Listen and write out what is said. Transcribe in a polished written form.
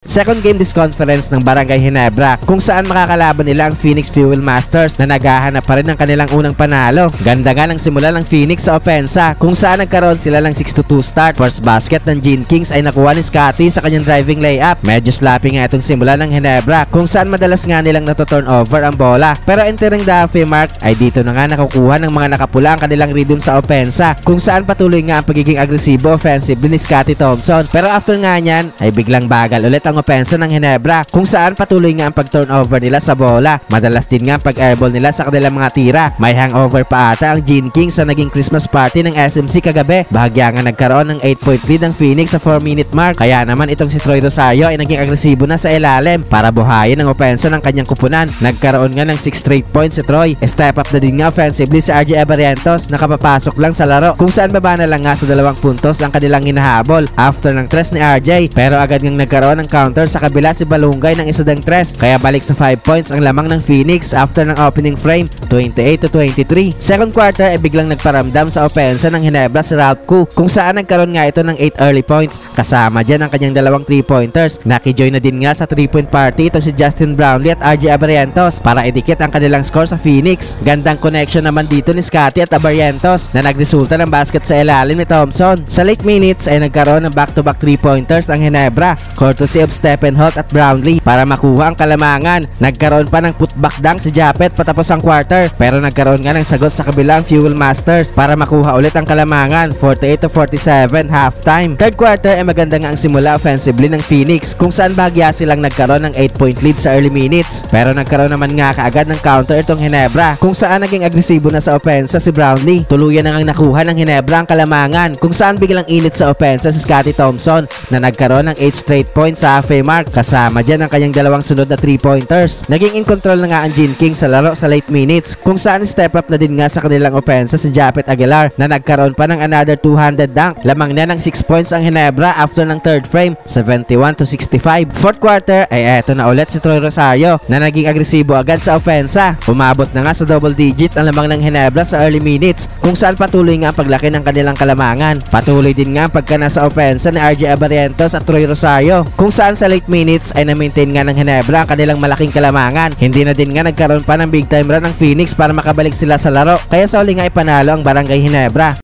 Second game this conference ng Barangay Ginebra kung saan makakalaban nila ang Phoenix Fuel Masters na naghahanap pa rin ng kanilang unang panalo. Ganda nga ng simula ng Phoenix sa opensa kung saan nagkaroon sila ng 6-2 start. First basket ng Gene Kings ay nakuha ni Scotty sa kanyang driving layup. Medyo sloppy nga itong simula ng Ginebra kung saan madalas nga nilang nato-turnover ang bola. Pero entering the halfway mark ay dito na nga nakukuha ng mga nakapula ang kanilang rhythm sa opensa kung saan patuloy nga ang pagiging agresibo offensively ni Scotty Thompson. Pero after nga niyan ay biglang bagal ulit ang opensa ng Ginebra kung saan patuloy nga ang pag-turnover nila sa bola. Madalas din nga ang pag-airball nila sa kanilang mga tira. May hangover pa ata ang Gene King sa naging Christmas party ng SMC kagabi. Bahagya nga nagkaroon ng 8-point lead ng Phoenix sa 4-minute mark. Kaya naman itong si Troy Rosario ay naging agresibo na sa ilalim para buhayin ang opensa ng kanyang kupunan. Nagkaroon nga ng 6 straight points si Troy. Step up na din nga offensively si RJ Abarientos na kapapasok lang sa laro kung saan baba na lang nga sa 2 puntos ang kanilang hinahabol after ng tres ni RJ. Pero agad ngang nagkaroon ng counter sa kabila si Balungay ng isa dang tres, kaya balik sa 5 points ang lamang ng Phoenix after ng opening frame, 28-23. Second quarter ay biglang nagparamdam sa opensa ng Ginebra si Ralph Koo kung saan nagkaroon nga ito ng 8 early points kasama dyan ang kanyang 2 3-pointers. Nakijoin na din nga sa 3-point party itong si Justin Brownlee at RJ Abarientos para idikit ang kanilang score sa Phoenix. Gandang connection naman dito ni Scotty at Abarientos na nagresulta ng basket sa ilalim ni Thompson. Sa late minutes ay nagkaroon ng back-to-back 3-pointers ang Ginebra courtesy of Stephen Holt at Brownlee para makuha ang kalamangan. Nagkaroon pa ng putback dunk si Japet patapos ang quarter pero nagkaroon nga ng sagot sa kabilang Fuel Masters para makuha ulit ang kalamangan, 48-47 halftime. Third quarter ay maganda nga ang simula offensively ng Phoenix kung saan bahagya silang nagkaroon ng 8-point lead sa early minutes pero nagkaroon naman nga kaagad ng counter itong Ginebra kung saan naging agresibo na sa opensa si Brownlee. Tuluyan na ngang nakuha ng Ginebra ang kalamangan kung saan biglang init sa opensa si Scotty Thompson na nagkaroon ng 8 straight points sa halfway mark kasama dyan ang kanyang 2 sunod na 3-pointers. Naging in control na nga ang Gene King sa laro sa late minutes kung saan step up na din nga sa kanilang opensa si Japet Aguilar na nagkaroon pa ng another 200 dunk. Lamang na ng 6 points ang Ginebra after ng third frame, 71-65. Fourth quarter ay eto na ulit si Troy Rosario na naging agresibo agad sa opensa. Umabot na nga sa double digit ang lamang ng Ginebra sa early minutes kung saan patuloy nga ang paglaki ng kanilang kalamangan. Patuloy din nga ang pagkana sa opensa ni RJ Abarientos at Troy Rosario kung saan sa late minutes ay na-maintain nga ng Ginebra ang kanilang malaking kalamangan. Hindi na din nga nagkaroon pa ng big time run ng Phoenix para makabalik sila sa laro kaya sa uli nga ipanalo ang Barangay Ginebra.